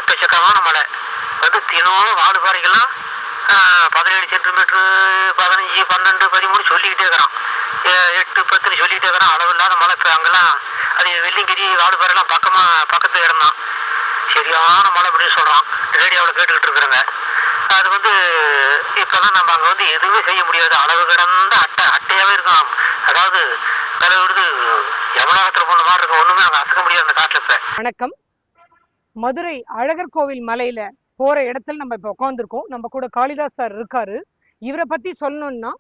எக்கச்சக்கமான மழை வந்து தினம் வாடுபாறைகள்லாம் 17 சென்டிமீட்டரு 15 12 13 சொல்லிக்கிட்டே இருக்கிறான். 8 10 சொல்லிக்கிட்டே இருக்கிறான். அளவு இல்லாத மழை. இப்போ அங்கெல்லாம் அது வெள்ளிங்கிரி வாடுபாறைலாம் பக்கத்து இடம் தான். சரியான மழை அப்படின்னு சொல்கிறான். ரேடியோவில் கேட்டுக்கிட்டு இருக்கிறாங்க. அது வந்து இப்போதான் நம்ம அங்கே வந்து எதுவுமே செய்ய முடியாது. அளவு கிடந்த அட்டையாகவே இருக்கும். அதாவது விலை விடுது எவ்வளோகத்தில் போன மாதிரி இருக்கும். ஒன்றுமே அங்கே அசைக்க முடியாது அந்த காட்டில். இப்போ வணக்கம். மதுரை அழகர் கோவில் மலையில போற இடத்துல நம்ம இப்ப உட்காந்துருக்கோம். நம்ம கூட காளிதாஸ் சார் இருக்காரு. இவரை பத்தி சொல்லணும்னா,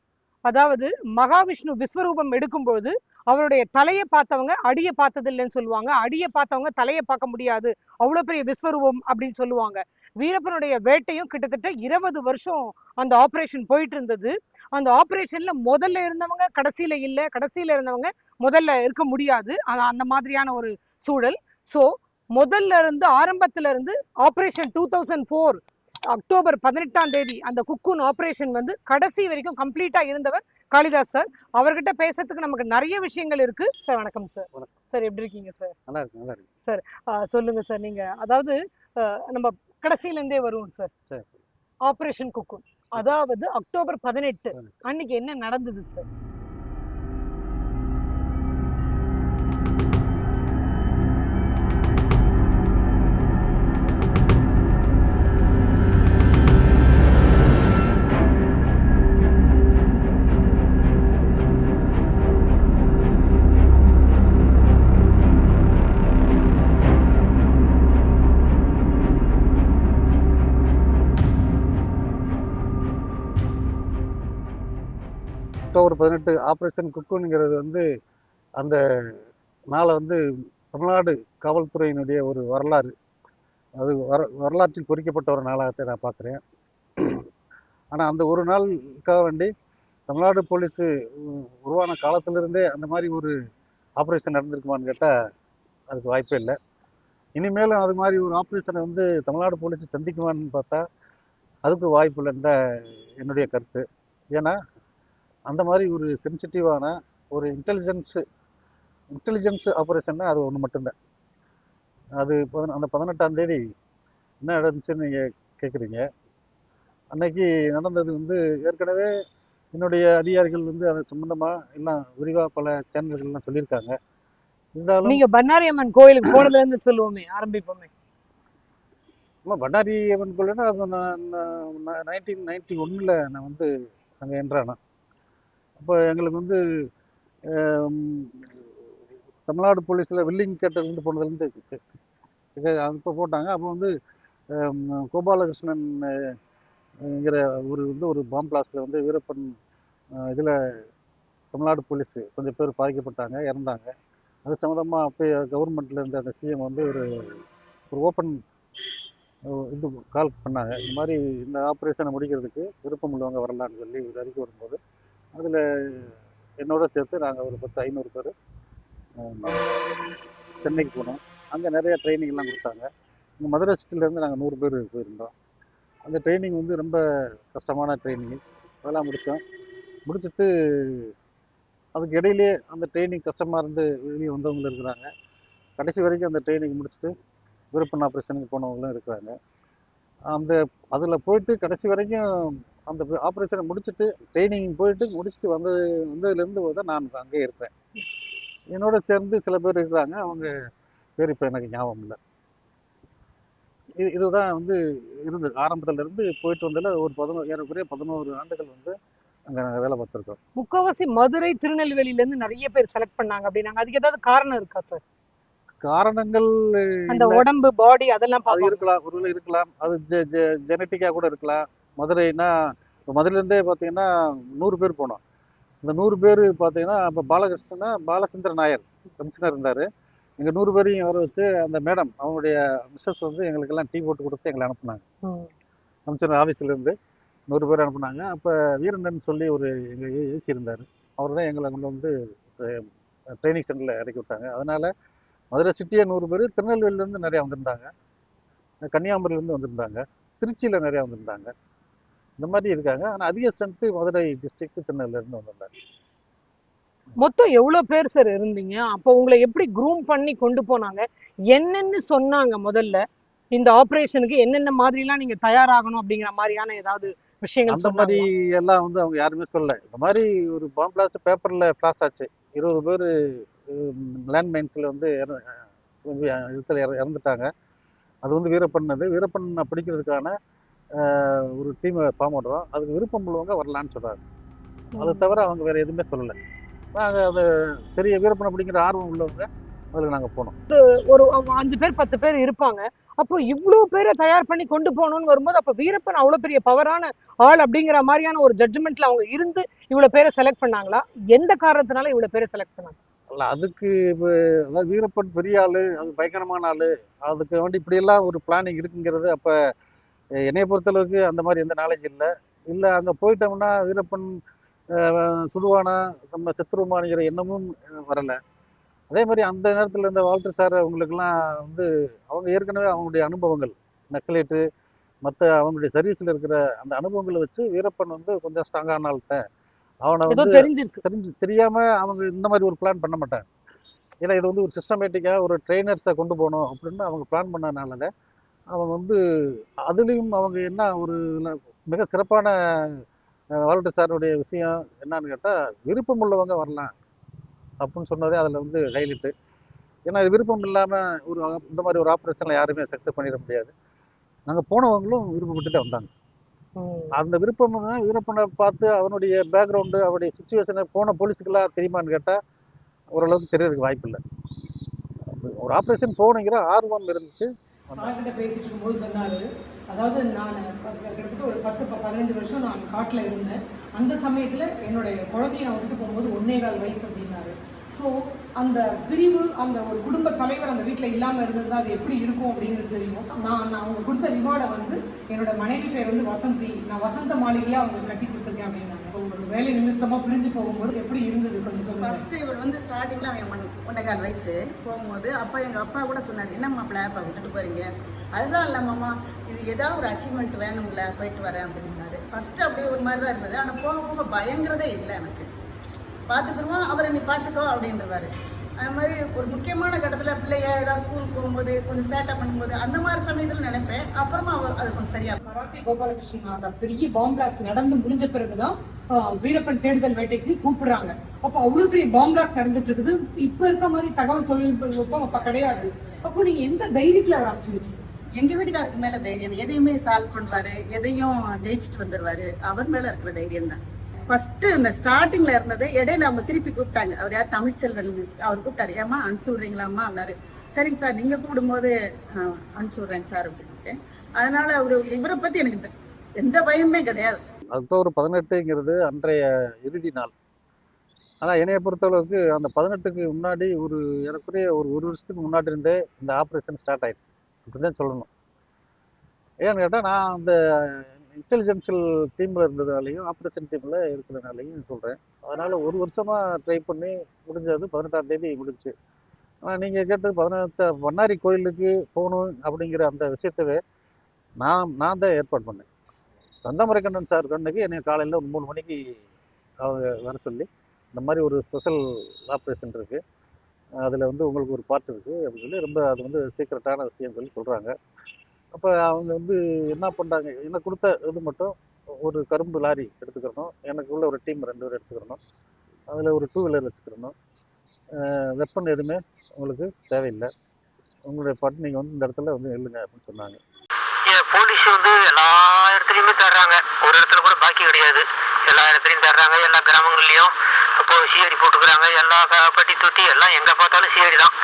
அதாவது மகாவிஷ்ணு விஸ்வரூபம் எடுக்கும்போது அவருடைய தலையை பார்த்தவங்க அடியை பார்த்தது இல்லைன்னு சொல்லுவாங்க. அடியை பார்த்தவங்க தலையை பார்க்க முடியாது, அவ்வளவு பெரிய விஸ்வரூபம் அப்படின்னு சொல்லுவாங்க. வீரப்பனுடைய வேட்டையும் கிட்டத்தட்ட 20 வருஷம் அந்த ஆபரேஷன் போயிட்டு இருந்தது. அந்த ஆபரேஷன்ல முதல்ல இருந்தவங்க கடைசியில இல்ல, கடைசியில இருந்தவங்க முதல்ல இருக்க முடியாது. அந்த மாதிரியான ஒரு சூழல். சோ முதல்ல இருந்து ஆரம்பத்துல இருந்து ஆபரேஷன் 2004 அக்டோபர் 18ஆம் தேதி அந்த குக்கூன் ஆபரேஷன் வந்து கடைசி வரைக்கும் கம்ப்ளீட்டா இருந்தவர் காளிதாஸ் சார். அவர்கிட்ட பேசுறதுக்கு நமக்கு நிறைய விஷயங்கள் இருக்கு. சார் வணக்கம் சார். சார் எப்படி இருக்கீங்க சார்? நல்லா இருக்கு, நல்லா இருக்கு சார். சொல்லுங்க சார். நீங்க அதாவது நம்ம கடைசியில இருந்தே வருவோம் சார். ஆபரேஷன் குக்கூன், அதாவது அக்டோபர் 18 அன்னைக்கு என்ன நடந்தது சார்? அக்டோபர் 18 ஆப்ரேஷன் குக்குங்கிறது வந்து அந்த நாளை வந்து தமிழ்நாடு காவல்துறையினுடைய ஒரு வரலாறு, அது வரலாற்றில் பொறிக்கப்பட்ட ஒரு நாளாகத்தை நான் பார்க்குறேன். ஆனால் அந்த ஒரு நாளுக்காக வேண்டி தமிழ்நாடு போலீஸு உருவான காலத்திலிருந்தே அந்த மாதிரி ஒரு ஆப்ரேஷன் நடந்திருக்குமான்னு கேட்டால் அதுக்கு வாய்ப்பே இல்லை. இனிமேலும் அது மாதிரி ஒரு ஆப்ரேஷனை வந்து தமிழ்நாடு போலீஸ் சந்திக்குமான்னு பார்த்தா அதுக்கு வாய்ப்பு இல்லைன்னு தான் என்னுடைய கருத்து. ஏன்னா அந்த மாதிரி ஒரு சென்சிட்டிவான ஒரு இன்டெலிஜென்ஸ் ஆப்ரேஷன்னா அது ஒன்று மட்டும்தான். அது அந்த 18ஆம் தேதி என்ன நடந்துச்சுன்னு நீங்கள் கேட்குறீங்க. அன்னைக்கு நடந்தது வந்து ஏற்கனவே என்னுடைய அதிகாரிகள் வந்து அது சம்மந்தமாக எல்லாம் விரிவாக பல சேனல்கள்லாம் சொல்லியிருக்காங்க. இருந்தாலும் நீங்க பண்ணாரி அம்மன் கோயிலுக்கு போனதுல இருந்து சொல்லுவோமே, ஆரம்பிப்போமே. பண்ணாரி அம்மன் கோயில்னா அது நான் 1991 நான் வந்து அங்கே என்ட்ரானா. அப்போ எங்களுக்கு வந்து தமிழ்நாடு போலீஸில் வில்லிங் கேட்டதுலேருந்து போனதுலேருந்து அப்போ போட்டாங்க. அப்போ வந்து கோபாலகிருஷ்ணன்ங்கிற ஒரு பாம் பிளாஸ்டில் வந்து வீரப்பன் இதில் தமிழ்நாடு போலீஸ் கொஞ்சம் பேர் பாதிக்கப்பட்டாங்க, இறந்தாங்க. அது சம்மந்தமாக அப்போ கவர்மெண்ட்டில் இருந்த அந்த சிஎம் வந்து ஒரு ஓப்பன் இது கால் பண்ணாங்க. இந்த மாதிரி இந்த ஆப்ரேஷனை முடிக்கிறதுக்கு விருப்பம் உள்ளவங்க வரலான்னு சொல்லி ஒரு அறிக்கை வரும்போது அதில் என்னோட சேர்த்து நாங்கள் ஒரு 500 பேர் சென்னைக்கு போனோம். அங்கே நிறைய ட்ரைனிங்லாம் கொடுத்தாங்க. இங்கே மதுரை சிட்டிலேருந்து நாங்கள் 100 பேர் போயிருந்தோம். அந்த ட்ரைனிங் வந்து ரொம்ப கஷ்டமான ட்ரைனிங். அதெல்லாம் முடிச்சுட்டு அதுக்கு இடையிலே அந்த ட்ரைனிங் கஷ்டமாக இருந்து வெளியே வந்தவங்களும் இருக்கிறாங்க. கடைசி வரைக்கும் அந்த ட்ரைனிங் முடிச்சுட்டு விருப்பன் ஆப்ரேஷனுக்கு போனவங்களும் இருக்கிறாங்க. அதில் போயிட்டு கடைசி வரைக்கும் அந்த ஆப்ரேஷனை முடிச்சுட்டு ட்ரைனிங் போயிட்டு முடிச்சுட்டு வந்ததுலேருந்து தான் நான் அங்கே இருக்கிறேன். என்னோட சேர்ந்து சில பேர் இருக்கிறாங்க. அவங்க பேர் இப்போ எனக்கு ஞாபகம் இல்லை. இதுதான் வந்து இருந்தது. ஆரம்பத்துல இருந்து போயிட்டு வந்ததில் ஒரு 11 ஆண்டுகள் வந்து அங்கே நாங்கள் வேலை பார்த்துருக்கோம். முக்கால்வாசி மதுரை திருநெல்வேலியில இருந்து நிறைய பேர் செலக்ட் பண்ணாங்க அப்படின்னாங்க. அதுக்கு ஏதாவது காரணம் இருக்கா சார்? காரணங்கள் அந்த உடம்பு பாடி அதெல்லாம் அது இருக்கலாம், ஒருவேளை இருக்கலாம். அது ஜெனட்டிக்காக கூட இருக்கலாம். மதுரையிலேருந்தே பார்த்தீங்கன்னா 100 பேர் போனோம். இந்த 100 பேர் பார்த்தீங்கன்னா இப்போ பாலச்சந்திர நாயர் கமிஷனர் இருந்தார். எங்கள் 100 பேரையும் வர வச்சு அந்த மேடம் அவங்களுடைய மிஸ்ஸஸ் வந்து எங்களுக்கெல்லாம் டீ போட்டு கொடுத்து எங்களை அனுப்புனாங்க. கமிஷனர் ஆஃபீஸ்லேருந்து 100 பேர் அனுப்புனாங்க. அப்போ வீரண்ணன் சொல்லி ஒரு எங்கள் ஏசி இருந்தார். அவர் தான் எங்களை கொண்டு வந்து ட்ரைனிங் சென்டரில் இறக்கி விட்டாங்க. அதனால் மதுரை சிட்டியே 100 பேர், திருநெல்வேலியிலேருந்து நிறையா வந்திருந்தாங்க, கன்னியாகுமரியிலேருந்து வந்திருந்தாங்க, திருச்சியில் நிறையா வந்திருந்தாங்க. இந்த மாதிரி இருக்காங்க. ஆனால் அதிக ஸ்ட்ரென்த்து மதுரை டிஸ்ட்ரிக்ட் திருநெல்வேலியிலேருந்து வந்திருந்தாங்க. மொத்தம் எவ்வளவு பேர் சார் இருந்தீங்க? அப்போ உங்களை எப்படி க்ரூம் பண்ணி கொண்டு போனாங்க? என்னன்னு சொன்னாங்க முதல்ல? இந்த ஆபரேஷனுக்கு என்னென்ன மாதிரிலாம் நீங்க தயாராகணும் அப்படிங்கிற மாதிரியான ஏதாவது விஷயங்கள் அந்த மாதிரி சொன்னாங்களா? எல்லாம் வந்து அவங்க யாருமே சொல்லல. இந்த மாதிரி ஒரு பாம்பு பிளாஸ்ட் பேப்பர்ல ஃபிளாஷ் ஆச்சு. 20 பேர் லேண்ட் மைன்ஸ்ல வந்து இறந்துட்டாங்க. அது வந்து வீரப்பன் வீரப்பன் பிடிக்கிறதுக்கான ஒரு டீமை ஃபார்ம் பண்ணுறோம். அதுக்கு விருப்பம் உள்ளவங்க வரலான்னு சொல்றாங்க. அதை தவிர அவங்க வேற எதுவுமே சொல்லலை. நாங்கள் அது சரி வீரப்பனை பிடிக்கிற ஆர்வம் உள்ளவங்க அதுக்கு நாங்கள் போனோம். ஒரு 5 பேர் 10 பேர் இருப்பாங்க. அப்போ இவ்ளோ பேரை தயார் பண்ணி கொண்டு போகணும்னு வரும்போது, அப்ப வீரப்பன் அவ்வளவு பெரிய பவரான ஆள் அப்படிங்கிற மாதிரியான ஒரு ஜட்ஜ்மெண்ட்ல அவங்க இருந்து இவ்வளவு பேரை செலக்ட் பண்ணாங்களா? எந்த காரணத்தினால இவ்வளவு பேரை செலக்ட் பண்ணாங்க? அல்ல அதுக்கு அதாவது வீரப்பன் பெரிய ஆளு, அது பயங்கரமான ஆளு, அதுக்கு வேண்டி இப்படியெல்லாம் ஒரு பிளானிங் இருக்குங்கிறது அப்போ என்னைய பொறுத்தளவுக்கு அந்த மாதிரி எந்த நாலேஜ் இல்லை. இல்லை அங்கே போயிட்டோம்னா வீரப்பன் சுடுவானா நம்ம செத்துருவானுங்கிற எண்ணமும் வரலை. அதே மாதிரி அந்த நேரத்தில் இருந்த வால்டர் சார் அவங்களுக்கெல்லாம் வந்து அவங்க ஏற்கனவே அவங்களுடைய அனுபவங்கள் நக்சலைட்டு மற்ற அவங்களுடைய சர்வீஸில் இருக்கிற அந்த அனுபவங்களை வச்சு வீரப்பன் வந்து கொஞ்சம் ஸ்ட்ராங்கான ஆள்கிட்ட அவனை வந்து தெரியாம அவங்க இந்த மாதிரி ஒரு பிளான் பண்ண மாட்டாங்க. ஏன்னா இது வந்து ஒரு சிஸ்டமேட்டிக்காக ஒரு ட்ரெயினர்ஸை கொண்டு போகணும் அப்படின்னு அவங்க பிளான் பண்ணனால அவங்க வந்து அதுலேயும் அவங்க என்ன ஒரு இதில் மிக சிறப்பான வால்டர் சாருடைய விஷயம் என்னன்னு கேட்டால் விருப்பம் உள்ளவங்க வரலாம் அப்படின்னு சொன்னதே அதில் வந்து ஹைலைட்டு. ஏன்னா இது விருப்பம் இல்லாமல் ஒரு இந்த மாதிரி ஒரு ஆப்ரேஷனில் யாருமே சக்ஸஸ் பண்ணிட முடியாது. நாங்கள் போனவங்களும் விருப்பப்பட்டு தான் வந்தாங்க. அந்த விருப்பம் வீரப்பனை பார்த்து அவனுடைய பேக்ரவுண்டு அவருடைய சுச்சுவேஷனை போன போலீஸுக்கெல்லாம் தெரியுமான்னு கேட்டால் ஓரளவுக்கு தெரியறதுக்கு வாய்ப்பு இல்லை. ஒரு ஆப்ரேஷன் போகணுங்கிற ஆர்வம் இருந்துச்சு. சார்கிட்ட பேசிட்டு இருக்கும்போது சொன்னாரு, அதாவது நான் கிட்டத்தட்ட ஒரு 10-15 வருஷம் நான் காட்டில் இருந்தேன். அந்த சமயத்தில் என்னுடைய குழந்தைய நான் விட்டுட்டு போகும்போது 1.25 வயசு அப்படின்னாரு. ஸோ அந்த பிரிவு, அந்த ஒரு குடும்ப தலைவர் அந்த வீட்டில் இல்லாமல் இருந்ததுன்னா அது எப்படி இருக்கும் அப்படிங்கிறது தெரியும். நான் அவங்க கொடுத்த ரிவார்டை வந்து என்னோட மனைவி பேர் வந்து வசந்தி, நான் வசந்த மாளிகையாக அவங்க கட்டி கொடுத்துருக்கேன் அப்படின்னாங்க. ஒரு வேலை நிமித்தமாக பிரிஞ்சு போகும்போது எப்படி இருந்தது கொஞ்சம் சொல்லுங்கள். ஃபர்ஸ்ட்டு இவர் வந்து ஸ்டார்டிங்கில் அவன் 1.25 வயசு போகும்போது அப்போ எங்கள் அப்பா கூட சொன்னார், என்னம்மா பிள்ளைப்பா விட்டுட்டு போகிறீங்க? அதெல்லாம் இல்லைம்மாம்மா, இது ஏதாவது ஒரு அச்சீவ்மெண்ட் வேணும்ல, போயிட்டு வரேன் அப்படின்னாரு. ஃபஸ்ட்டு அப்படியே ஒரு மாதிரி தான் இருந்தது. ஆனால் போக போக பயங்கிறதே இல்லை. எனக்கு பார்த்துக்குருவோம், அவரை நீ பார்த்துக்கோ அப்படின்றவாரு. அது மாதிரி ஒரு முக்கியமான கட்டத்தில் பிள்ளைய ஏதாவது ஸ்கூலுக்கு போகும்போது கொஞ்சம் சேட்டை பண்ணும்போது அந்த மாதிரி சமயத்தில் நினைப்பேன். அப்புறமா அது கொஞ்சம் சரியா. கராத்தே கோபாலகிருஷ்ணன் அந்த பெரிய பாம்பு பிளாஸ்ட் நடந்து முடிஞ்ச பிறகுதான் வீரப்பன் தேடுதல் வேட்டைக்கு கூப்பிடுறாங்க. அப்போ அவ்வளவு பெரிய பாம்பு பிளாஸ்ட் நடந்துட்டு இருக்குது. இப்ப இருக்க மாதிரி தகவல் தொழில்நுட்பம் அப்ப கிடையாது. அப்போ நீங்க எந்த தைரியத்துல அவர் அமைச்சு? எங்க வீட்டுக்காருக்கு மேல தைரியம், எதையுமே சால்வ் பண்ணுவாரு, எதையும் ஜெயிச்சுட்டு வந்துருவாரு. அவர் மேல இருக்கிற தைரியம் தான். ஃபர்ஸ்ட் இந்த ஸ்டார்டிங்ல இருந்தது. இடையில அவங்க திருப்பி கூப்பிட்டாங்க. அவர் யார், தமிழ்ச்செல்வன் அவர் கூப்பிட்டாரு. ஏமா அனுப்பிச்சு விடுறீங்களாம்மா அப்படின்னாரு. சரிங்க சார், நீங்க கூப்பிடும்போது அனுப்பிச்சு விடுறேங்க சார் அப்படின்ட்டு. அதனால இவரை பத்தி எனக்கு எந்த பயமே கிடையாது. அக்டோபர் 18ங்கிறது அன்றைய இறுதி நாள். ஆனால் என்னைய பொறுத்தளவுக்கு அந்த 18க்கு முன்னாடி ஒரு ஏறக்குறைய ஒரு வருஷத்துக்கு முன்னாடி இருந்தே இந்த ஆப்ரேஷன் ஸ்டார்ட் ஆயிடுச்சு அப்படிதான் சொல்லணும். ஏன்னு கேட்டால் நான் அந்த இன்டெலிஜென்ஷியல் டீமில் இருந்ததுனாலையும் ஆப்ரேஷன் டீமில் இருக்கிறதுனாலையும் சொல்கிறேன். அதனால் ஒரு வருஷமாக ட்ரை பண்ணி முடிஞ்சது 18ஆம் தேதி முடிச்சு. ஆனால் நீங்கள் கேட்டது 18 பண்ணாரி கோயிலுக்கு போகணும் அப்படிங்கிற அந்த விஷயத்தவே நான் தான் ஏற்பாடு பண்ணேன். தந்தமரைக்கண்ணன் சார் கண்ணுக்கு என்னை காலையில் ஒரு 3 மணிக்கு அவங்க வர சொல்லி, இந்த மாதிரி ஒரு ஸ்பெஷல் ஆப்ரேஷன் இருக்குது, அதில் வந்து உங்களுக்கு ஒரு பார்ட் இருக்குது அப்படின்னு சொல்லி ரொம்ப அது வந்து சீக்ரெட்டான விஷயம் சொல்லி சொல்கிறாங்க. அப்போ அவங்க வந்து என்ன பண்ணுறாங்க, எனக்கு கொடுத்த இது மட்டும் ஒரு கரும்பு லாரி எடுத்துக்கிறணும், எனக்கு உள்ள ஒரு டீம் 2 பேர் எடுத்துக்கிறணும், அதில் ஒரு 2 வீலர் வச்சுக்கிறணும், வெப்பன் எதுவுமே உங்களுக்கு தேவையில்லை, உங்களுடைய பாட்டு நீங்கள் வந்து இந்த இடத்துல வந்து எழுதுங்க அப்படின்னு சொன்னாங்க. போலீஸ் வந்து எல்லா இடத்துலையுமே தர்றாங்க, ஒரு இடத்துல கூட பாக்கி கிடையாது. எல்லா இடத்துலையும் தர்றாங்க, எல்லா கிராமங்கள்லையும் இப்போ சிஐடி போட்டுக்கிறாங்க. எல்லா பட்டி தொட்டி எல்லாம் எங்கே பார்த்தாலும் சிஐடி தான்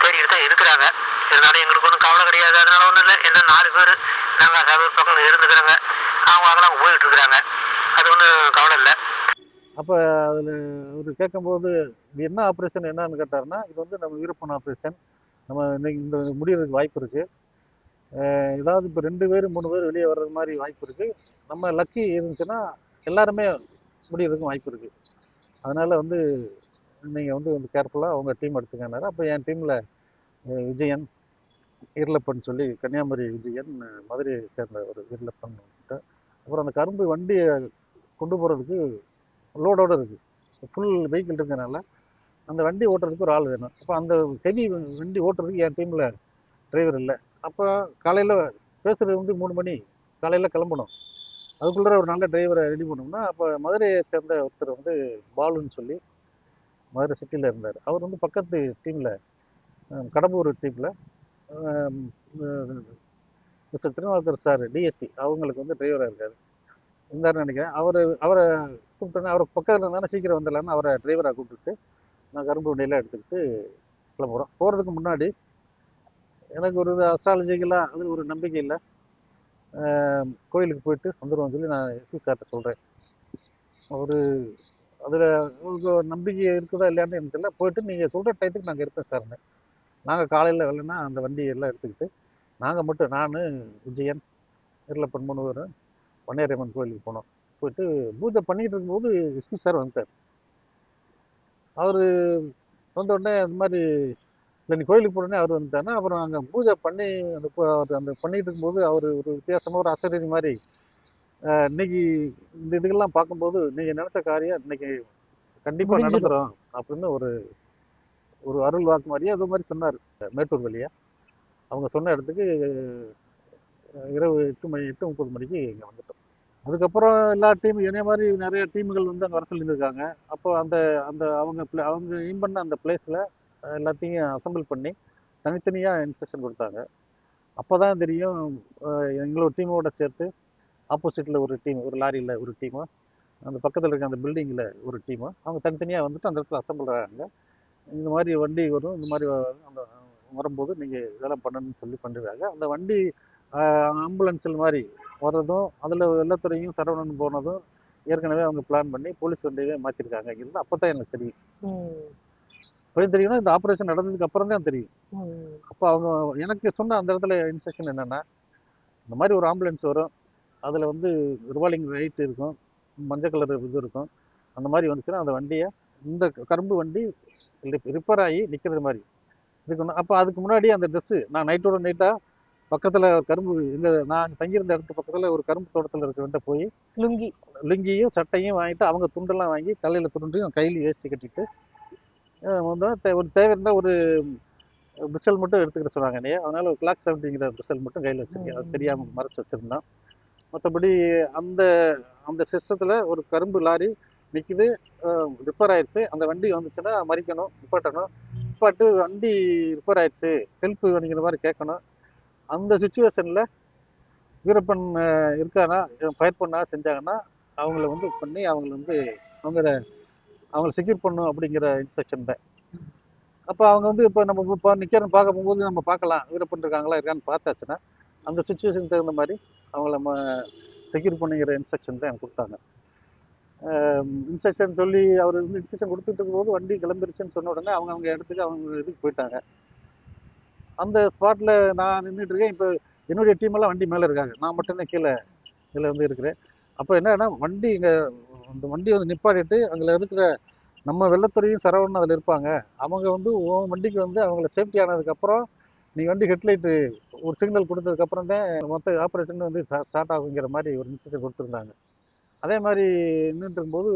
தேடிக்கிட்டு தான் இருக்கிறாங்க. இதனால எங்களுக்கு ஒன்றும் கவலை கிடையாது. அதனால ஒன்றும் இல்லை. என்ன 4 பேர் நாங்கள் சர்வர் பக்கம் இருந்துக்கிறோங்க, அவங்க அதெல்லாம் போயிட்டு இருக்கிறாங்க. அது ஒன்றும் கவலை இல்லை. அப்போ அதில் அவர் கேட்கும்போது இது என்ன ஆப்ரேஷன் என்னன்னு கேட்டாருன்னா, இது வந்து நம்ம வீரப்பன் ஆப்ரேஷன், நம்ம இன்னைக்கு இந்த முடியறதுக்கு வாய்ப்பு இருக்குது, ஏதாவது இப்போ 2 பேர் 3 பேர் வெளியே வர்றது மாதிரி வாய்ப்பு இருக்குது, நம்ம லக்கி இருந்துச்சுன்னா எல்லாருமே முடியறதுக்கும் வாய்ப்பு இருக்குது, அதனால் வந்து நீங்கள் வந்து கேர்ஃபுல்லாக உங்கள் டீம் எடுத்துக்கனாரு. அப்போ என் டீமில் விஜயன், ஈர்லப்பன் சொல்லி கன்னியாகுமரி விஜயன், மதுரையை சேர்ந்த ஒரு ஈர்லப்பன், அப்புறம் அந்த கரும்பு வண்டியை கொண்டு போகிறதுக்கு லோடோடு இருக்குது, ஃபுல் வெஹிக்கிள் இருக்கிறதுனால அந்த வண்டி ஓட்டுறதுக்கு ஒரு ஆள் வேணும். அப்போ அந்த ஹெவி வண்டி ஓட்டுறதுக்கு என் டீமில் டிரைவர் இல்லை, அப்போ காலையில் பேசுகிறது வந்து 3 மணி காலையில் கிளம்பணும். அதுக்குள்ளே ஒரு நல்ல டிரைவரை ரெடி பண்ணோம்னா, அப்போ மதுரையை சேர்ந்த ஒருத்தர் வந்து பாலுன்னு சொல்லி மதுரை சிட்டியில் இருந்தார். அவர் வந்து பக்கத்து டீமில் கடம்பூர் டீமில் மிஸ்டர் திருநாவுக்கர் சார் டிஎஸ்பி அவங்களுக்கு வந்து டிரைவராக இருக்கார் இருந்தாருன்னு நினைக்கிறேன். அவரை கூப்பிட்டோன்னே அவர் பக்கத்தில் இருந்தாலும் சீக்கிரம் வந்துடலான்னு அவரை டிரைவராக கூப்பிட்டுட்டு நான் கரும்பு வண்டியெல்லாம் எடுத்துக்கிட்டு கிளம்புறோம். போகிறதுக்கு முன்னாடி எனக்கு ஒரு அஸ்ட்ராலஜிக்கெல்லாம் அது ஒரு நம்பிக்கை இல்லை. கோயிலுக்கு போயிட்டு வந்துடுவோம்னு சொல்லி நான் எஸ்பி சார்கிட்ட சொல்கிறேன். ஒரு அதில் உங்களுக்கு ஒரு நம்பிக்கை இருக்குதா இல்லையான்னு எனக்கு தெரியல. போயிட்டு நீங்கள் சொல்கிற டயத்துக்கு நாங்கள் இருப்பேன் சார்னு. நாங்கள் காலையில் வரலைன்னா அந்த வண்டியெல்லாம் எடுத்துக்கிட்டு நாங்கள் மட்டும் நான் விஜயன் இருளப்பன் 3 பேரும் வன்னியரம்மன் கோயிலுக்கு போனோம். போயிட்டு பூஜை பண்ணிகிட்டு இருக்கும்போது எஸ்பி சார் வந்துட்டார். அவர் வந்த உடனே அந்த மாதிரி இல்லை நீ கோயிலுக்கு போனோடனே அவர் வந்துட்டாருன்னா அப்புறம் நாங்கள் பூஜை பண்ணி அவர் அந்த பண்ணிகிட்டு இருக்கும்போது அவர் ஒரு வித்தியாசமாக ஒரு அசரீரி மாதிரி இன்னைக்கு இந்த இதுக்கெல்லாம் பார்க்கும்போது நீங்கள் நினச்ச காரியம் இன்னைக்கு கண்டிப்பாக நடந்துடும் அப்படின்னு ஒரு ஒரு அருள் வாக்கு மாதிரியே அது மாதிரி சொன்னார். மேட்டூர் வழியா அவங்க சொன்ன இடத்துக்கு இரவு 8:30 மணிக்கு இங்கே வந்துட்டோம். அதுக்கப்புறம் எல்லா டீம் என்னைய மாதிரி நிறைய டீமுகள் வந்து அங்கே வர சொல்லியிருக்காங்க. அப்போ அந்த அந்த அவங்க எய்ம் பண்ண அந்த பிளேஸில் எல்லாத்தையும் அசம்பிள் பண்ணி தனித்தனியாக இன்ஸ்ட்ரக்ஷன் கொடுத்தாங்க. அப்போ தான் தெரியும் எங்களோட டீமோட சேர்த்து ஆப்போசிட்டில் ஒரு டீம், ஒரு லாரியில் ஒரு டீமும் அந்த பக்கத்தில் இருக்க அந்த பில்டிங்கில் ஒரு டீமும் அவங்க தனித்தனியாக வந்துட்டு அந்த இடத்துல அசம்பிள் ஆகிறாங்க. இந்த மாதிரி வண்டி வரும், இந்த மாதிரி அந்த வரும்போது நீங்கள் இதெல்லாம் பண்ணணும்னு சொல்லி பண்ணிடுறாங்க. அந்த வண்டி ஆம்புலன்ஸில் மாதிரி வர்றதும் அதில் வெள்ளத்துறையும் சரவணன் போனதும் ஏற்கனவே அவங்க பிளான் பண்ணி போலீஸ் வண்டியவே மாற்றிருக்காங்க. இது அப்போ தான் எனக்கு தெரியும். போய் தெரியும்னா இந்த ஆப்ரேஷன் நடந்ததுக்கு அப்புறம் தான் தெரியும். அப்போ அவங்க எனக்கு சொன்ன அந்த இடத்துல இன்ஸ்ட்ரக்ஷன் என்னென்னா, இந்த மாதிரி ஒரு ஆம்புலன்ஸ் வரும், அதில் வந்து ரிவால்விங் லைட் இருக்கும், மஞ்சள் கலர் இது இருக்கும். அந்த மாதிரி வந்துச்சுன்னா அந்த வண்டியை இந்த கரும்பு வண்டி ரிப்பேர் ஆகி நிற்கிறது மாதிரி இருக்கணும். அப்போ அதுக்கு முன்னாடி அந்த ட்ரெஸ்ஸு நான் நைட்டோட நைட்டாக பக்கத்தில் கரும்பு நான் தங்கியிருந்த இடத்துக்கு பக்கத்தில் ஒரு கரும்பு தோட்டத்தில் இருக்கிறவன்ட்ட போய் லுங்கியும் சட்டையும் வாங்கிட்டு அவங்க துண்டெல்லாம் வாங்கி தலையில் துண்டு கையில் வேஸ்டி கட்டிட்டு வந்து ஒரு தேவை இருந்தால் ஒரு பிசல் மட்டும் எடுத்துக்கிற சொன்னாங்க இல்லையா. அதனால ஒரு கிளாக் 70ங்கிற பிசல் மட்டும் கையில் வச்சிருக்கேன். அது தெரியாமல் மறைச்சு வச்சிருந்தான். மற்றபடி அந்த அந்த சிஸ்டத்தில் ஒரு கரும்பு லாரி நிற்கிது, ரிப்பேர் ஆயிடுச்சு. அந்த வண்டி வந்துச்சுன்னா மறிக்கணும், நிப்பாட்டணும். நிப்பாட்டு வண்டி ரிப்பேர் ஆயிடுச்சு ஹெல்ப் பண்ணிக்கிற மாதிரி கேட்கணும். அந்த சுச்சுவேஷனில் வீரப்பன் இருக்கானா ஃபயர் பண்ணா செஞ்சாங்கன்னா அவங்கள வந்து பண்ணி அவங்கள வந்து அவங்கள செக்யூர் பண்ணும் அப்படிங்கிற இன்ஸ்ட்ரக்ஷன் தான். அப்போ அவங்க வந்து இப்போ நம்ம இப்போ நிற்கிறோன்னு பார்க்க போகும்போது நம்ம பார்க்கலாம் வீரப்பன் இருக்காங்களா இருக்கான்னு பார்த்தாச்சுன்னா அந்த சுச்சுவேஷனுக்கு தகுந்த மாதிரி அவங்கள நம்ம செக்யூர் பண்ணிக்கிற இன்ஸ்ட்ரக்ஷன் தான் எனக்கு கொடுத்தாங்க. இன்ஸ்ட்ரக்ஷன் சொல்லி அவர் வந்து இன்ஸ்ட்ரக்ஷன் கொடுத்துட்டு இருக்கும்போது வண்டி கிளம்பிருச்சுன்னு சொன்ன உடனே அவங்க இடத்துக்கு அவங்க இதுக்கு போயிட்டாங்க. அந்த ஸ்பாட்டில் நான் நின்றுட்டு இருக்கேன். இப்போ என்னுடைய டீமெல்லாம் வண்டி மேலே இருக்காங்க, நான் மட்டும்தான் கீழே வந்து இருக்கிறேன். அப்போ என்னன்னா வண்டி இங்கே அந்த வண்டி வந்து நிப்பாட்டிட்டு அதில் இருக்கிற நம்ம வெள்ளத்துறையும் சரவணன் அதில் இருப்பாங்க. அவங்க வந்து வண்டிக்கு வந்து அவங்கள சேஃப்டி ஆனதுக்கப்புறம் நீ வண்டி ஹெட்லைட்டு ஒரு சிக்னல் கொடுத்ததுக்கப்புறம் தான் மொத்த ஆப்ரேஷன் வந்து ஸ்டார்ட் ஆகுங்கிற மாதிரி ஒரு இன்ஸ்ட்ரக்ஷன் கொடுத்துருந்தாங்க. அதே மாதிரி நின்றுட்டு இருக்கும்போது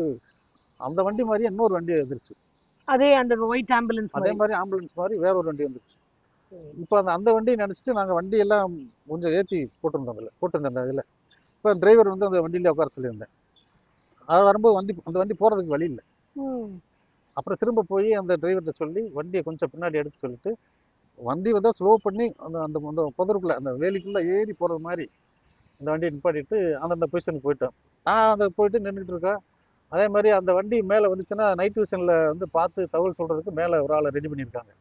அந்த வண்டி மாதிரியே இன்னொரு வண்டி வந்துருச்சு. அதே அந்த ஒயிட் ஆம்புலன்ஸ் அதே மாதிரி ஆம்புலன்ஸ் மாதிரி வேற ஒரு வண்டி வந்துருச்சு. இப்போ அந்த வண்டியை நினச்சிட்டு நாங்கள் வண்டியெல்லாம் கொஞ்சம் ஏற்றி போட்டிருந்தோம் அந்த இதில். இப்போ டிரைவர் வந்து அந்த வண்டியிலே உட்கார சொல்லியிருந்தேன். அது வரும்போது அந்த வண்டி போகிறதுக்கு வழி இல்லை. அப்புறம் திரும்ப போய் அந்த டிரைவர்கிட்ட சொல்லி வண்டியை கொஞ்சம் பின்னாடி எடுத்து சொல்லிட்டு வண்டி வந்தால் ஸ்லோ பண்ணி அந்த அந்த அந்த புதருக்குள்ளே அந்த வேலிக்குள்ளே ஏறி போகிறது மாதிரி அந்த வண்டியை நிப்பாட்டிட்டு அந்தந்த பொசிஷனுக்கு போயிட்டோம். நான் அந்த போயிட்டு நின்றுட்டு இருக்கேன். அதே மாதிரி அந்த வண்டி மேலே வந்துச்சுன்னா நைட் விஷனில் வந்து பார்த்து தகவல் சொல்கிறதுக்கு மேலே ஒரு ஆளை ரெடி பண்ணியிருக்காங்க.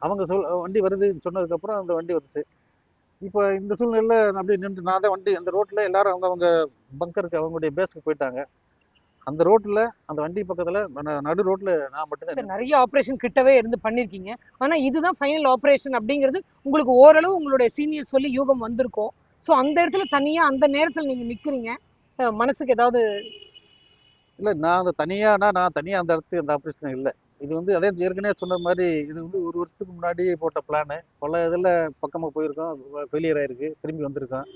அவங்க வண்டி வருதுன்னு சொன்னதுக்கப்புறம் அந்த வண்டி வந்துச்சு. இப்போ இந்த சூழ்நிலையில் நான் அப்படியே நின்று நான் தான் வண்டி அந்த ரோட்டில் எல்லாரும் அவங்க பங்கருக்கு அவங்களுடைய பேஸுக்கு போயிட்டாங்க. அந்த ரோட்டில் அந்த வண்டி பக்கத்தில் நடு ரோட்டில் நான் மட்டும்தான். நிறைய ஆப்ரேஷன் கிட்டவே இருந்து பண்ணியிருக்கீங்க. ஆனால் இதுதான் ஃபைனல் ஆப்ரேஷன் அப்படிங்கிறது உங்களுக்கு ஓரளவு உங்களுடைய சீனியர் சொல்லி யூகம் வந்திருக்கும். ஸோ அந்த இடத்துல தனியாக அந்த நேரத்தில் நீங்கள் நிற்கிறீங்க, மனசுக்கு ஏதாவது இல்லை? நான் தனியாக அந்த இடத்துக்கு அந்த ஆப்ரேஷன் இல்லை. இது வந்து அதே ஏற்கனவே சொன்ன மாதிரி இது வந்து 1 வருஷத்துக்கு முன்னாடி போட்ட பிளானு. பல இதில் பக்கமாக போயிருக்கோம், ஃபெயிலியர் ஆகிருக்கு, திரும்பி வந்திருக்கோம்.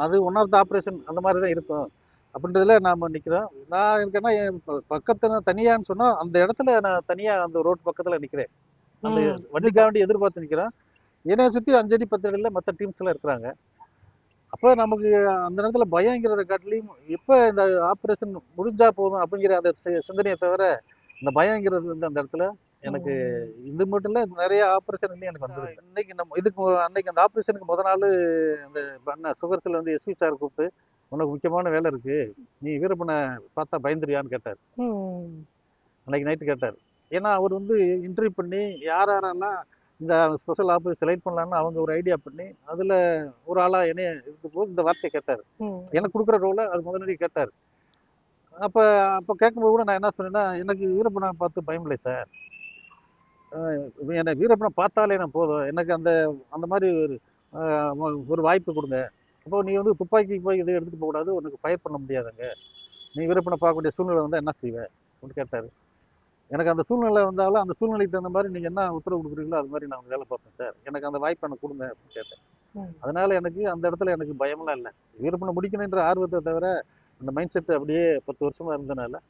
அது ஒன் ஆஃப் த ஆப்ரேஷன் அந்த மாதிரி தான் இருக்கும் அப்படின்றதுல நாம் நிற்கிறோம். நான் இருக்கேன்னா என் பக்கத்தில் தனியான்னு சொன்னால் அந்த இடத்துல நான் தனியாக அந்த ரோட் பக்கத்தில் நிற்கிறேன். அந்த வண்டிக்காக வேண்டி எதிர்பார்த்து நிற்கிறேன். என்னைய சுற்றி 5 அடி 10 அடியில் மற்ற டீம்ஸ் எல்லாம் இருக்கிறாங்க. அப்போ நமக்கு அந்த நேரத்துல பயங்கிறத காட்டிலையும் எப்போ இந்த ஆப்ரேஷன் முடிஞ்சா போதும் அப்படிங்கிற அந்த சிந்தனையை தவிர இந்த பயங்கிறது வந்து அந்த இடத்துல எனக்கு இது மட்டும் இல்ல, நிறைய ஆப்ரேஷன் எனக்கு வந்தது. இன்னைக்கு நம்ம இதுக்கு அன்னைக்கு அந்த ஆப்ரேஷனுக்கு முத நாள் அந்த பண்ண சுகர்ஸில் வந்து எஸ்பி சார் கூப்பிட்டு, உனக்கு முக்கியமான வேலை இருக்கு, நீ வீரப்பனை பார்த்தா பயந்துருயான்னு கேட்டார். அன்னைக்கு நைட்டு கேட்டார். ஏன்னா அவர் வந்து இன்டர்வியூ பண்ணி யார் யாரெல்லாம் இந்த ஸ்பெஷல் ஆபீஸ் செலக்ட் பண்ணலான்னு அவங்க ஒரு ஐடியா பண்ணி அதுல ஒரு ஆளா என்னைய இருக்கும் போது இந்த வார்த்தையை கேட்டார். எனக்கு கொடுக்குற ரோலை அது முதலாளி கேட்டார். அப்ப அப்ப கேட்கும்போது கூட நான் என்ன சொன்னேன்னா, எனக்கு வீரப்பனை பார்த்து பயம் இல்லை சார், எனக்கு வீரப்பனை பார்த்தாலே நான் போதும், எனக்கு அந்த அந்த மாதிரி ஒரு வாய்ப்பு கொடுங்க. அப்போ நீ வந்து துப்பாக்கி போய் இதை எடுத்துட்டு போகக்கூடாது, உனக்கு ஃபயர் பண்ண முடியாதுங்க, நீ வீரப்பனை பார்க்கக்கூடிய சூழ்நிலை வந்தால் என்ன செய்வேன் அப்படின்னு கேட்டார். எனக்கு அந்த சூழ்நிலை வந்தாலும் அந்த சூழ்நிலைக்கு தகுந்த மாதிரி நீங்கள் என்ன உத்தரவு கொடுக்குறீங்களோ அது மாதிரி நான் வேலை பார்ப்பேன் சார், எனக்கு அந்த வாய்ப்பு எனக்கு கொடுங்க அப்படின்னு கேட்டேன். அதனால எனக்கு அந்த இடத்துல எனக்கு பயமெல்லாம் இல்லை. வீரப்பனை முடிக்கணுன்ற ஆர்வத்தை தவிர அந்த மைண்ட் செட் அப்படியே 10 வருஷமா இருந்தனால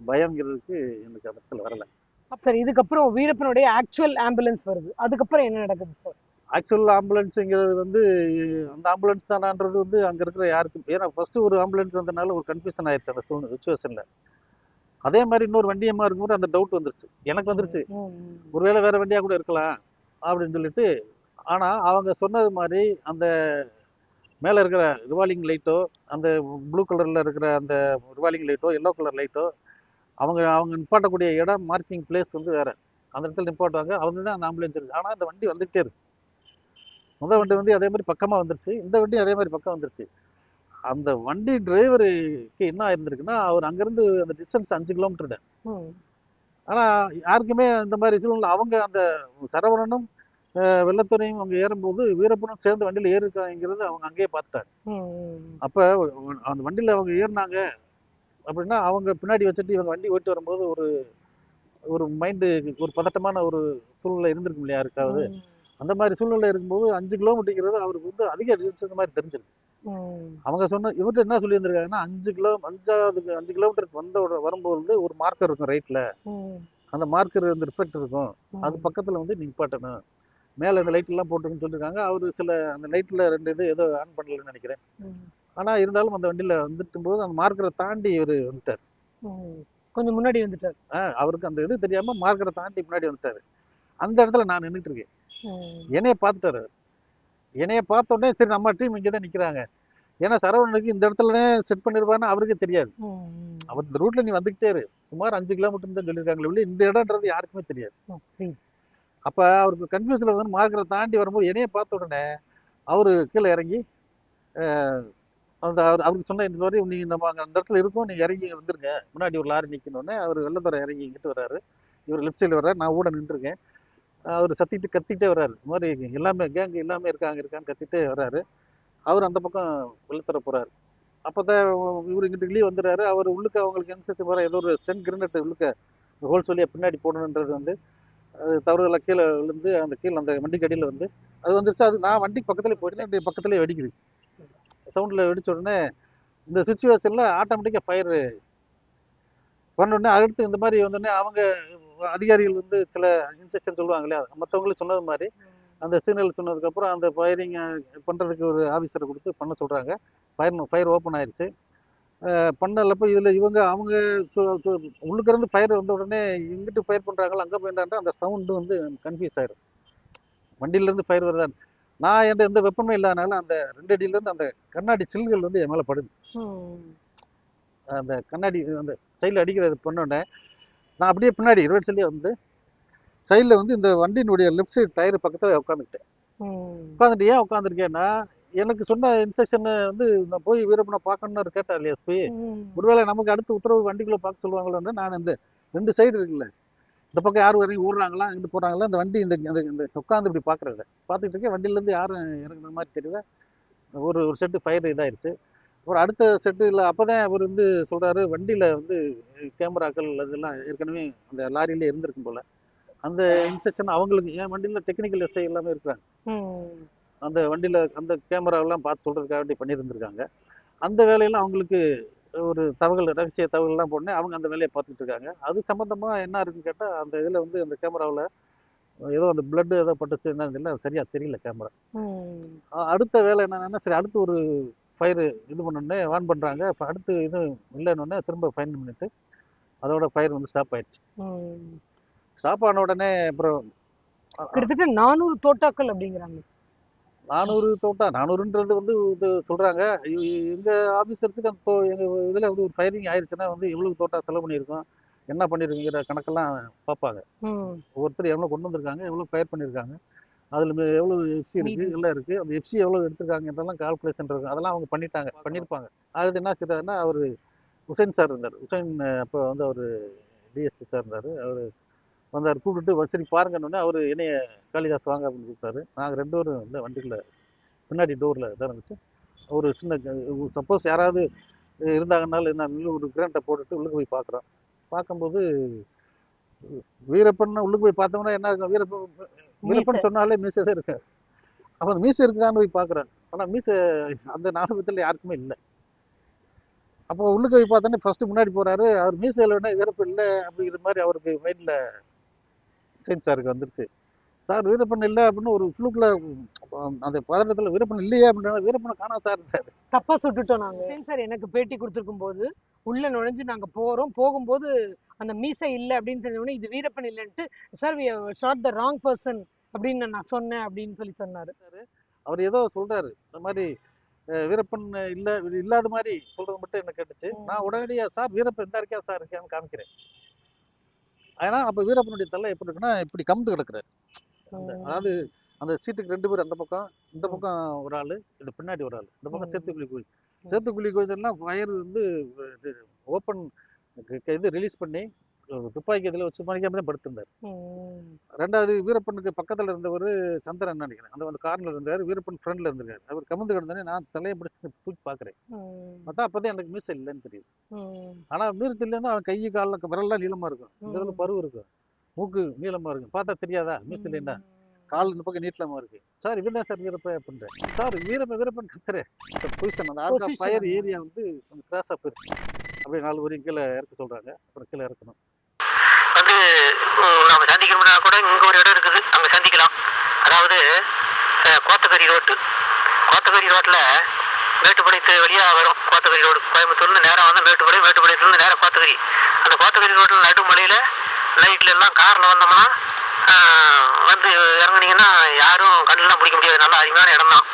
பயம்ங்கிறதுக்கு எனக்கு அந்த இடத்துல வரல. சார் இதுக்கப்புறம் வீரப்பனுடைய ஆக்சுவல் ஆம்புலன்ஸ் வருது, அதுக்கப்புறம் என்ன நடக்குது சார்? ஆக்சுவல் ஆம்புலன்ஸுங்கிறது வந்து அந்த ஆம்புலன்ஸ் தானான்றது வந்து அங்கே இருக்கிற யாருக்கும், ஏன்னா ஃபர்ஸ்ட் ஒரு ஆம்புலன்ஸ் வந்தனால ஒரு கன்ஃபியூஷன் ஆயிடுச்சு அந்த சுச்சுவேஷனில். அதே மாதிரி இன்னொரு வண்டியம்மா இருக்கும்போது அந்த டவுட் வந்துருச்சு, எனக்கு வந்துருச்சு, ஒருவேளை வேற வண்டியா கூட இருக்கலாம் அப்படின்னு சொல்லிட்டு. ஆனா அவங்க சொன்னது மாதிரி அந்த மேல இருக்கிற ரிவால்விங் லைட்டோ, அந்த ப்ளூ கலர்ல இருக்கிற அந்த ரிவால்விங் லைட்டோ, எல்லோ கலர் லைட்டோ, அவங்க அவங்க நிப்பாட்டக்கூடிய இடம் மார்க்கிங் பிளேஸ் வந்து வேற, அந்த இடத்துல நிப்பாட்டுவாங்க, அவங்க தான் அந்த ஆம்புலன்ஸ் இருந்துச்சு. ஆனா அந்த வண்டி வந்துகிட்டே இருக்கு. முதல் வண்டி வந்து அதே மாதிரி பக்கமா வந்துருச்சு, இந்த வண்டி அதே மாதிரி பக்கம் வந்துருச்சு. அந்த வண்டி டிரைவருக்கு என்ன ஆயிருந்திருக்குன்னா, அவர் அங்கிருந்து அந்த டிஸ்டன்ஸ் 5 கிலோமீட்டர் தான். ஆனா யாருக்குமே இந்த மாதிரி சூழ்நிலை, அவங்க அந்த சரவணனும் வெள்ளத்துறையும் அவங்க ஏறும்போது வீரப்பனும் சேர்ந்து வண்டியில ஏறிருக்காங்கிறது அவங்க அங்கேயே பார்த்துட்டாங்க. அப்ப அந்த வண்டியில அவங்க ஏறினாங்க அப்படின்னா அவங்க பின்னாடி வச்சுட்டு இவங்க வண்டி ஓட்டி வரும்போது ஒரு ஒரு மைண்டு ஒரு பதட்டமான ஒரு சூழ்நிலை இருந்திருக்கும் இல்லையா யாருக்காவது. அந்த மாதிரி சூழ்நிலை இருக்கும்போது 5 கிலோமீட்டருங்கிறது அவருக்கு வந்து அதிக டிஸ்டன்ஸ் மாதிரி தெரிஞ்சிருக்கு. அவங்க சொன்ன இவர்கிட்ட என்ன சொல்லி இருந்திருக்காங்கன்னா, 5 கிலோமீட்டருக்கு வரும்போது ஒரு மார்க்கர் இருக்கும் ரைட்ல, அந்த மார்க்கர் வந்து ரிஃப்ளெக்ட் இருக்கும், அது பக்கத்துல வந்து நிப்பாட்டணும், மேல இந்த லைட் எல்லாம் போட்டுருக்குன்னு சொல்லியிருக்காங்க. அவரு சில அந்த லைட்ல 2 இது ஏதோ ஆன் பண்ணலன்னு நினைக்கிறேன். ஆனா இருந்தாலும் அந்த வண்டியில வந்துட்டும் போது அந்த மார்க்கரை தாண்டி இவரு வந்துட்டாரு, கொஞ்சம் முன்னாடி வந்துட்டாரு. அவருக்கு அந்த இது தெரியாம மார்க்கரை தாண்டி முன்னாடி வந்துட்டாரு. அந்த இடத்துல நான் நின்றுட்டு இருக்கேன், என்னைய பார்த்துட்டாரு. என்னைய பார்த்த உடனே சரி நம்ம டீம் இங்கதான் நிக்கிறாங்க, ஏன்னா சரவணனுக்கு இந்த இடத்துல தான் செட் பண்ணிருப்பாருன்னு அவருக்கே தெரியாது. அவர் இந்த ரூட்ல நீ வந்துகிட்டே இரு, சுமார் 5 கிலோமீட்டர் தான் சொல்லியிருக்காங்களே, இந்த இடம்ன்றது யாருக்குமே தெரியாது. அப்ப அவருக்கு கன்ஃபியூஸ்ல வந்து மார்க்கரை தாண்டி வரும்போது என்னைய பார்த்த உடனே அவரு கீழே இறங்கி அந்த அவருக்கு சொன்ன இந்த மாதிரி நீங்க நம்ம அந்த இடத்துல இருக்கோம், நீங்க இறங்கி வந்துருங்க, முன்னாடி ஒரு லாரி நிக்கணும்னே அவர் வெள்ளத்துறை இறங்கி இங்கிட்டு வர்றாரு, இவர் லெஃப்ட் சைடு வர்றாரு, நான் கூட நின்றுருக்கேன். அவர் கத்திட்டே வர்றாரு, இந்த மாதிரி எல்லாமே கேங் எல்லாமே இருக்கான்னு கத்திட்டே வர்றாரு. அவர் அந்த பக்கம் வெள்ளத்துறை போறாரு. அப்பதான் இவர் இங்கிட்டு வெளியே வந்துடுறாரு. அவர் உள்ளுக்க அவங்களுக்கு என்சிசி வர ஏதோ ஒரு சென்ட் கிரனட் உள்ளுக்க ஹோல்ஸ் வழியா பின்னாடி போடணுன்றது வந்து அது தவறுதலா கீழே விழுந்து அந்த கீழே அந்த வண்டிக்கு அடியில் வந்து அது வந்துருச்சு. அது நான் வண்டிக்கு பக்கத்துலேயே போயிட்டு பக்கத்துலேயே வெடிக்குது, சவுண்டில் வெடிச்ச உடனே இந்த சுச்சுவேஷனில் ஆட்டோமேட்டிக்காக ஃபயர் பண்ணோடனே அடுத்து இந்த மாதிரி வந்தோடனே அவங்க அதிகாரிகள் வந்து சில இன்ஸ்ட்ரக்ஷன் சொல்லுவாங்க இல்லையா, மற்றவங்களும் சொன்னது மாதிரி அந்த சிக்னல் சொன்னதுக்கப்புறம் அந்த ஃபயரிங் பண்ணுறதுக்கு ஒரு ஆஃபீஸரை கொடுத்து பண்ண சொல்கிறாங்க. ஃபயர் ஓப்பன் ஆயிடுச்சு. பண்ணலப்போ இதில் அவங்க உள்ளுக்கிருந்து ஃபயர் வந்த உடனே இங்கிட்டு ஃபயர் பண்ணுறாங்களா அங்கே போயிட்டான்ட்டு அந்த சவுண்டு வந்து கன்ஃபியூஸ் ஆயிடும், வண்டியிலேருந்து ஃபயர் வருதான். நான் என்கிட்ட எந்த வெப்பமே இல்லாதனால அந்த 2 அடியிலேருந்து அந்த கண்ணாடி சில்கள் வந்து என் மேலே படுது. அந்த கண்ணாடி அந்த சைடில் அடிக்கிறது பண்ணோடனே நான் அப்படியே பின்னாடி ரோட் சைட்லேயே வந்து சைடில் வந்து இந்த வண்டியினுடைய லெஃப்ட் சைடு டயர் பக்கத்தில் உட்காந்துக்கிட்டேன். உட்காந்துட்டு ஏன் உட்காந்துருக்கேன்னா, எனக்கு சொன்ன இன்ஸ்ட்ரக்ஷன் வந்து நான் போய் வீரப்பனை பார்க்கணும்னு கேட்டா இல்லையா எஸ்பி, ஒருவேளை நமக்கு அடுத்து உத்தரவு வண்டிக்குள்ளே பார்க்க சொல்லுவாங்களோன்னு நான் இந்த 2 சைடு இருக்குல்ல, இந்த பக்கம் யாரும் இறங்கி ஓடுறாங்களா இங்கிட்டு போகிறாங்களா, இந்த வண்டி இந்த உட்காந்து இப்படி பார்க்குறத பார்த்துட்டு இருக்கேன். வண்டியிலேருந்து யாரும் இறங்குற மாதிரி தெரியல. ஒரு செட்டு ஃபயர் இதாயிருச்சு. ஒரு அடுத்த செட்டில் அப்போ தான் அவர் வந்து சொல்கிறாரு, வண்டியில் வந்து கேமராக்கள் அதெல்லாம் ஏற்கனவே அந்த லாரியிலே இருந்திருக்கும் போல், அந்த இன்ஸ்ட்ரக்ஷன் அவங்களுக்கு என் வண்டியில் டெக்னிக்கல் எஸ்ஐ எல்லாமே இருக்கிறாங்க, அந்த வண்டியில் அந்த கேமராவெல்லாம் பார்த்து சொல்கிறதுக்காக வேண்டி பண்ணியிருந்திருக்காங்க. அந்த வேலையெல்லாம் அவங்களுக்கு ஒரு ரகசிய தகவல்கள்லாம் போடனே அவங்க அந்த வேலையை பார்த்துட்டு இருக்காங்க. அது சம்மந்தமாக என்ன இருக்குன்னு கேட்டால் அந்த இதில் வந்து அந்த கேமராவில் ஏதோ அந்த பிளட் ஏதோ பட்டுச்சு என்னன்னு தெரியல, அது சரியா தெரியல கேமரா. ம். அடுத்த வேலை என்னன்னா, சரி அடுத்து ஒரு ஃபயர் இது பண்ணோடனே வான் பண்றாங்க. இப்போ அடுத்து இது இல்லைன்னு திரும்ப ஃபைன் பண்ணிட்டு அதோட ஃபயர் வந்து ஸ்டாப் ஆயிடுச்சு. ம். ஸ்டாப் ஆன உடனே அப்புறம் கிட்டத்தட்ட 400 தோட்டாக்கள் அப்படிங்கிறாங்க. 400 தோட்டா 400ன்றது வந்து இது சொல்றாங்க. எங்க ஆபீசர்ஸுக்கு அந்த எங்க இதுல வந்து ஒரு ஃபயரிங் ஆயிடுச்சுன்னா வந்து எவ்வளவு தோட்டா செலவு பண்ணியிருக்கோம், என்ன பண்ணிருக்கீங்கிற கணக்கெல்லாம் பார்ப்பாங்க. ம். ஒவ்வொருத்தர் எவ்வளவு கொண்டு வந்திருக்காங்க, எவ்வளவு ஃபயர் பண்ணியிருக்காங்க, அதுல எவ்வளவு எஃப்சி இருக்கு, மீதி. எல்லாம் இருக்கு, அந்த எஃப்சி எவ்வளவு எடுத்திருக்காங்கன்றதெல்லாம் கால்குலேஷன் இருக்கு. அதெல்லாம் அவங்க பண்ணியிருப்பாங்க. அது என்ன செய்யறாருன்னா, அவரு உசைன் சார் இருந்தார். உசைன் அப்போ வந்து அவரு டிஎஸ்பி சார் இருந்தாரு. அவரு வந்தார், கூப்பிட்டுட்டு சரி பாருங்கன்னு அவரு என்னைய காளிதாஸ் வாங்க அப்படின்னு கூப்பிட்டாரு. நாங்க 2 பேரும் இந்த வண்டிக்குள்ள பின்னாடி டோர்ல தான் இருந்துச்சு. ஒரு சின்ன சப்போஸ் யாராவது இருந்தாங்கன்னாலும் என்ன ஒரு கிராண்டை போட்டுட்டு உள்ளுக்கு போய் பார்க்குறோம். பார்க்கும்போது வீரப்பன் உள்ளுக்கு போய் பார்த்தோம்னா என்ன இருக்கும், வீரப்பன் மீசை. சொன்னாலே மீசை தான் இருக்காது. அப்போ அந்த மீசை இருக்குதான்னு போய் பார்க்குறேன். ஆனால் மீசை அந்த ஞாபகத்தில் யாருக்குமே இல்லை. அப்போ உள்ளுக்கு போய் பார்த்தோன்னே ஃபர்ஸ்ட் முன்னாடி போறாரு. அவர் மீசை இல்லைன்னா வீரப்பன் இல்லை அப்படிங்கிற மாதிரி அவருக்கு மைண்டில் சேஞ்ச் சாருக்கு வந்துருச்சு. சார் வீரப்பன் இல்லை அப்படின்னு ஒரு ஃப்ளூக்ல அந்த பதட்டத்தில் வீரப்பன் இல்லையே அப்படின்னா வீரப்பனை காணா சார். தப்பா சுட்டுட்டோம் நாங்க. ஹுசேன் சார் எனக்கு பேட்டி கொடுத்திருக்கும் போது உள்ள நுழைஞ்சு நாங்க போகும்போது அந்த மீசை இல்ல அப்படின்னு தெரிஞ்ச உடனே இது வீரப்பன் இல்லைன்ட்டு sir we shot the wrong person அப்படின்னு நான் சொன்னேன் அப்படின்னு சொல்லி சொன்னாரு. அவர் ஏதோ சொல்றாரு இந்த மாதிரி வீரப்பன் இல்ல இல்லாத மாதிரி சொல்றது மட்டும் என்ன கேட்டுச்சு. நான் உடனடியா சார் வீரப்பன் இந்த இருக்கியா சார் இருக்கியான்னு காமிக்கிறேன். ஏன்னா அப்ப வீரப்பனுடைய தலை எப்படி இருக்குன்னா இப்படி கமுந்து கிடக்குறாரு. அதாவது அந்த சீட்டுக்கு 2 பேர் அந்த பக்கம், இந்த பக்கம் ஒரு ஆளு, இது பின்னாடி ஒரு ஆளு, இந்த பக்கம் சேத்துக்குழி கோயில். சேத்துக்குழி கோயிலெல்லாம் ஃபயர் வந்து ஓப்பன் இது ரிலீஸ் பண்ணி துப்பாக்கி இதில் வச்சு மணிக்காம தான் படுத்திருந்தார். ரெண்டாவது வீரப்பனுக்கு பக்கத்தில் இருந்தவர் சந்திரன் நினைக்கிறேன், அந்த கார்னர் இருந்தார். வீரப்பன் ஃப்ரெண்ட்ல இருந்திருக்காரு. அவர் கமுந்து கிடந்தோடனே நான் தலையை பிடிச்சி தூக்கி பார்க்குறேன். பார்த்தா அப்போதான் எனக்கு மீசை இல்லைன்னு தெரியுது. ஆனால் மீறத்து இல்லைன்னா அவன் கை காலில் விரல்லாம் நீளமாக இருக்கும், இந்த இதில் பருவு இருக்கும், மூக்கு நீளமாக இருக்கும். பார்த்தா தெரியாதா மீசை இல்லைன்னா? கால் இந்த பக்கம் நீட்டமா இருக்கு. சார் இவன் தான் சார் வீரப்பன் அப்படின்றேன். சார் வீரப்பன் கத்துறேன். பொசிஷன் அந்த ஆர்கா ஃபயர் ஏரியா வந்து கொஞ்சம் கிராஸாக போயிடுச்சு. அப்படியே 4 வரையும் கீழே இறக்க சொல்றாங்க. அப்புறம் கீழே இறக்கணும். வந்து நாம சந்திக்கணும்னா கூட இங்க ஒரு இடம் இருக்குது, அங்க சந்திக்கலாம். அதாவது கோத்தகிரி ரோட்ல மேட்டுப்பாளையத்து வழியா வரும். கோத்தகிரி ரோடு கோயம்புத்தூர்ல நேரம் வந்து மேட்டுப்பாளையத்துல நேரம் கோத்தகிரி. அந்த கோத்தகிரி ரோட்ல நடுமலையில நைட்ல எல்லாம் கார்ல வந்தோம்னா வந்து இறங்குனீங்கன்னா யாரும் கண்ணெல்லாம் பிடிக்க முடியாது. நல்ல அருமையான இடம் தான்.